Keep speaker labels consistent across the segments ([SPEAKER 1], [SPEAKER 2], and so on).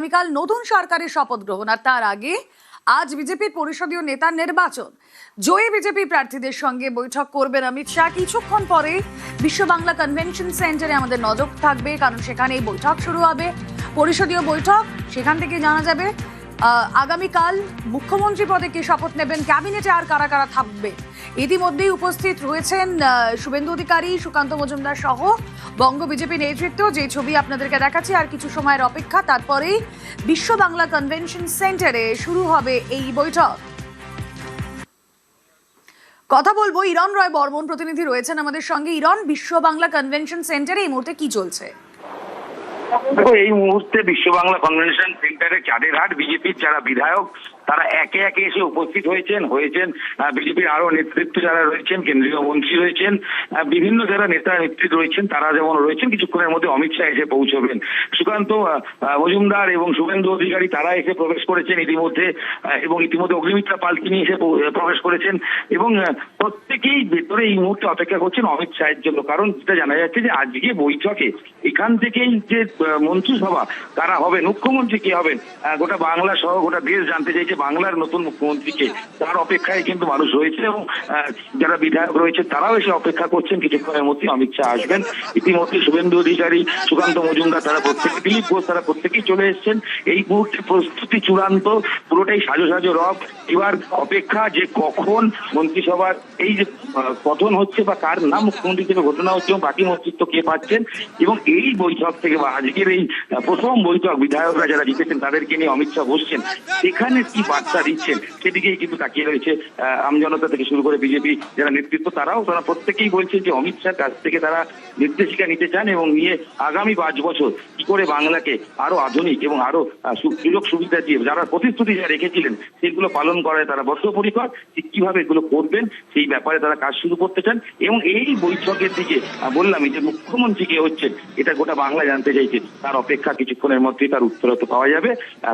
[SPEAKER 1] আগামীকাল নতুন সরকারের শপথ গ্রহণ আর তার আগে আজ বিজেপির পরিষদীয় নেতার নির্বাচন। জয়ী বিজেপি প্রার্থীদের সঙ্গে বৈঠক করবেন অমিত শাহ। কিছুক্ষণ পরে বিশ্ব বাংলা কনভেনশন সেন্টারে আমাদের নজর থাকবে, কারণ সেখানে এই বৈঠক শুরু হবে, পরিষদীয় বৈঠক। সেখান থেকে জানা যাবে আগামীকাল মুখ্যমন্ত্রী পদে কে শপথ নেবেন, ক্যাবিনেটে আর কারা কারা থাকবে। ইতিমধ্যেই উপস্থিত রয়েছেন শুভেন্দু অধিকারী, সুকান্ত মজুমদার সহ বঙ্গ বিজেপি নেতৃত্ব। যে ছবি আপনাদেরকে দেখাচ্ছি, আর কিছু সময়ের অপেক্ষা, তারপরেই বিশ্ব বাংলা কনভেনশন সেন্টারে শুরু হবে এই বৈঠক। কথা বলবো, ইরণ রয় বর্মন প্রতিনিধি রয়েছেন আমাদের সঙ্গে। ইরণ, বিশ্ব বাংলা কনভেনশন সেন্টারে এই মুহূর্তে কি চলছে?
[SPEAKER 2] দেখো, এই মুহূর্তে বিশ্ব বাংলা কনভেনশন সেন্টারে চাঁদেরহাট বিজেপির যারা বিধায়ক তারা একে একে এসে উপস্থিত হয়েছেন। বিজেপির আরো নেতৃত্ব যারা রয়েছেন, কেন্দ্রীয় মন্ত্রী রয়েছেন, বিভিন্ন যারা নেতা নেতৃত্ব রয়েছেন তারা যেমন রয়েছেন। কিছুক্ষণের মধ্যে অমিত শাহ এসে পৌঁছবেন। সুকান্ত মজুমদার এবং শুভেন্দু অধিকারী তারা এসে প্রবেশ করেছেন ইতিমধ্যে, এবং ইতিমধ্যে অগ্নিমিত্রা পাল তিনি এসে প্রবেশ করেছেন, এবং প্রত্যেকেই ভেতরে এই মুহূর্তে অপেক্ষা করছেন অমিত শাহের জন্য। কারণ যেটা জানা যাচ্ছে যে আজকে বৈঠকে এখান থেকেই যে মন্ত্রিসভা কারা হবেন, মুখ্যমন্ত্রী কে হবেন, গোটা বাংলা সহ গোটা দেশ জানতে চাইছে বাংলার নতুন মুখ্যমন্ত্রীকে। তার অপেক্ষায় কিন্তু মানুষ রয়েছে, এবং যারা বিধায়ক রয়েছে তারাও এসে অপেক্ষা করছেন কিছুক্ষণের মধ্যে অমিত শাহ আসবেন। ইতিমধ্যে শুভেন্দু অধিকারী, সুকান্ত মজুমদার তারা প্রত্যেকে, দিলীপ ঘোষ তারা প্রত্যেকেই চলে এসেছেন। এই মুহূর্তে প্রস্তুতি চূড়ান্ত, পুরোটাই সাজো সাজো রব। এবার অপেক্ষা যে কখন মন্ত্রিসভার এই যে গঠন হচ্ছে বা কার নাম মুখ্যমন্ত্রী হিসেবে ঘোষণা হচ্ছে এবং বাকি নেতৃত্ব কে পাচ্ছেন, এবং এই বৈঠক থেকে বা আজকের এই প্রথম বৈঠক বিধায়করা যারা জিতেছেন তাদেরকে নিয়ে অমিত শাহ বসছেন, সেখানে কি বার্তা দিচ্ছেন সেদিকেই কিন্তু তাকিয়ে রয়েছে আমজনতা থেকে শুরু করে বিজেপি যারা নেতৃত্ব। তারা প্রত্যেকেই বলছেন যে অমিত শাহ কাছ থেকে তারা নির্দেশিকা নিতে চান এবং নিয়ে আগামী 5 বছর কি করে বাংলাকে আরো আধুনিক এবং আরো সুযোগ সুবিধা দিয়ে যারা প্রতিশ্রুতি যা রেখেছিলেন সেগুলো পালন করায় তারা বদ্ধপরিকর। ঠিক কিভাবে এগুলো করবেন সেই ব্যাপারে তারা কাজ শুরু করতে চান, এবং এই বৈঠকের দিকে বললামই যে মুখ্যমন্ত্রী কে হচ্ছেন এটা গোটা বাংলা জানতে চাইছে। তার অপেক্ষা কিছুক্ষণের মধ্যেই তার উত্তর তো পাওয়া যাবে,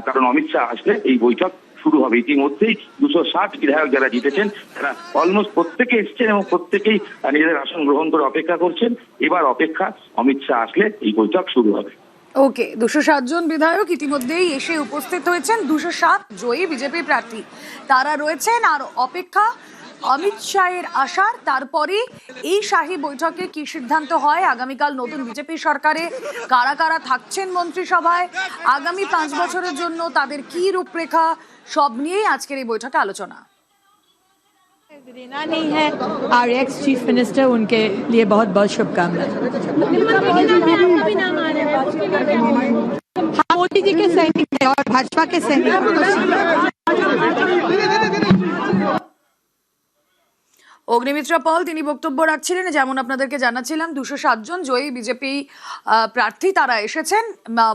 [SPEAKER 2] কারণ অমিত শাহ আসলে এই বৈঠক শুরু হবে। ইতিমধ্যেই 260 বিধায়ক যারা জিতেছেন তারা অলমোস্ট প্রত্যেকে এসছেন এবং প্রত্যেকেই নিজেদের আসন গ্রহণ করে অপেক্ষা করছেন। এবার অপেক্ষা অমিত শাহ আসলে এই বৈঠক শুরু হবে।
[SPEAKER 1] ওকে, 207 জন বিধায়ক ইতিমধ্যেই এসে উপস্থিত হয়েছেন। 207 জয়ী বিজেপি প্রার্থী তারা রয়েছেন, আর অপেক্ষা অমিত শাহের আসার। তারপরে এই শাহী বৈঠকে কি সিদ্ধান্ত হয়, আগামীকাল নতুন বিজেপি সরকারে কারা কারা থাকছেন মন্ত্রিসভায়, আগামী 5 বছরের জন্য তাদের কি রূপরেখা, সব নিয়েই আজকের এই বৈঠকে আলোচনা।
[SPEAKER 3] देना नहीं है, और एक्स चीफ मिनिस्टर उनके लिए बहुत बहुत शुभकामनाएं। हम मोदी जी के सैनिक हैं और भाजपा के सैनिक हैं।
[SPEAKER 1] অগ্নিমিত্রা পল তিনি বক্তব্য রাখছিলেন। যেমন আপনাদেরকে জানাচ্ছিলাম, 207 জন জয়ী বিজেপি প্রার্থী তারা এসেছেন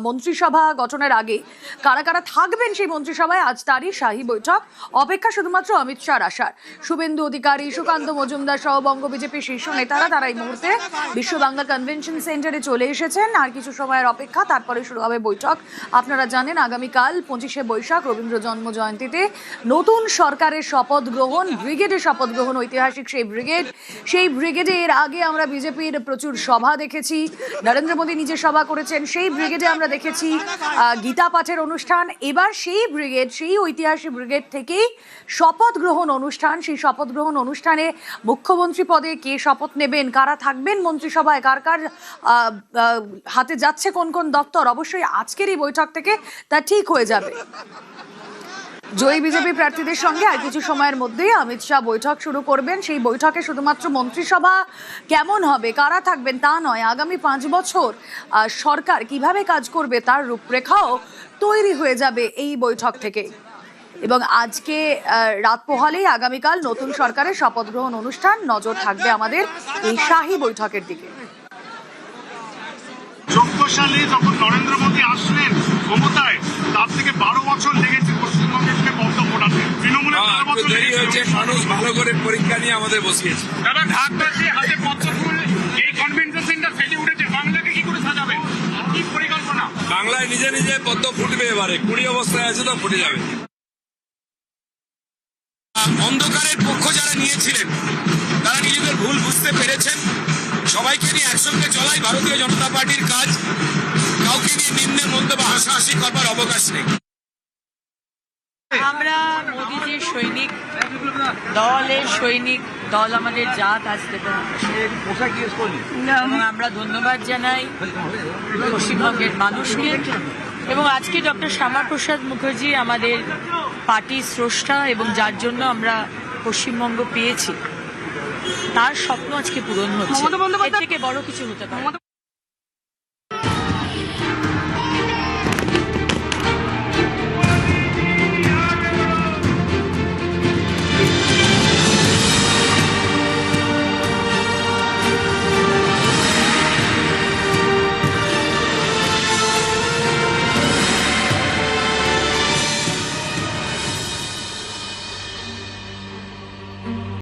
[SPEAKER 1] মন্ত্রিসভা গঠনের আগে। কারা কারা থাকবেন সেই মন্ত্রিসভায় আজ তারই শাহী বৈঠক। অপেক্ষা শুধুমাত্র অমিত শাহর আসার। শুভেন্দু অধিকারী, সুকান্ত মজুমদার সহ বঙ্গ বিজেপির শীর্ষ নেতারা তারা এই মুহূর্তে বিশ্ব বাংলা কনভেনশন সেন্টারে চলে এসেছেন। আর কিছু সময়ের অপেক্ষা, তারপরে শুরু হবে বৈঠক। আপনারা জানেন আগামীকাল 25শে বৈশাখ রবীন্দ্র জন্ম জয়ন্তীতে নতুন সরকারের শপথ গ্রহণ, ব্রিগেডের শপথ গ্রহণ, ঐতিহাসিক সেই ব্রিগেডে এর আগে আমরা বিজেপির প্রচুর সভা দেখেছি। নরেন্দ্র মোদী নিজে সভা করেছেন। সেই ব্রিগেডে আমরা দেখেছি গীতা পাঠের অনুষ্ঠান। এবার সেই ব্রিগেড, সেই ঐতিহাসিক ব্রিগেড থেকেই শপথ গ্রহণ অনুষ্ঠান। সেই শপথ গ্রহণ অনুষ্ঠানে মুখ্যমন্ত্রী পদে কে শপথ নেবেন, কারা থাকবেন মন্ত্রিসভায়, কার কার হাতে যাচ্ছে কোন কোন দপ্তর, অবশ্যই আজকের এই বৈঠক থেকে তা ঠিক হয়ে যাবে। জয়ী বিজেপি প্রার্থীদের সঙ্গে আর কিছু সময়ের মধ্যেই অমিত শাহ বৈঠক শুরু করবেন। সেই বৈঠকে শুধুমাত্র মন্ত্রিসভা কেমন হবে, কারা থাকবেন তা নয়, আগামী 5 বছর সরকার কিভাবে কাজ করবে তার রূপরেখাও তৈরি হয়ে যাবে এই বৈঠক থেকে। এবং আজকে রাত পোহালেই আগামীকাল নতুন সরকারের শপথ গ্রহণ অনুষ্ঠান। নজর থাকবে আমাদের এই শাহী বৈঠকের দিকে।
[SPEAKER 4] 14 সালে যখন নরেন্দ্র মোদী আসলেন ক্ষমতায়, তার থেকে 12 বছর লেগেছে পশ্চিমবঙ্গকে পদ্ম ফোটাতে। তৃণমূলের 12 বছর দেরি হয়েছে।
[SPEAKER 5] মানুষ ভালো করে পরীক্ষা নিয়ে আমাদের বসিয়েছে।
[SPEAKER 4] দাদা, ঢাকবাসী হাতে পদ্ম ফুল, এই কনভেনশন সেন্টার সেজে উঠেছে। বাংলাকে কি করে সাজাবে, কি পরিকল্পনা?
[SPEAKER 5] বাংলায় নিজে নিজে পদ্ম ফুটবে, এবারে কুড়ি অবস্থায় আছে তো ফুটে যাবে। অন্ধকারের পক্ষ যারা নিয়েছিলেন তারা নিজেদের ভুল বুঝতে পেরেছেন। সবাইকে নিয়ে একসঙ্গে চলাই ভারতীয় জনতা পার্টির কাজ। কাউকে নিয়ে নিম্নের মন্তব্য হাসাহাসি করবার অবকাশ নেই।
[SPEAKER 3] আমরা মোদিজির সৈনিক, দলের সৈনিক, দল আমাদের জাত আজ থেকে। এবং আমরা ধন্যবাদ জানাই পশ্চিমবঙ্গের মানুষকে, এবং আজকে ডক্টর শ্যামাপ্রসাদ মুখার্জি আমাদের পার্টির স্রষ্টা, এবং যার জন্য আমরা পশ্চিমবঙ্গ পেয়েছি, তার স্বপ্ন আজকে পূরণ হচ্ছে। এর থেকে বড় কিছু হতে পারে না।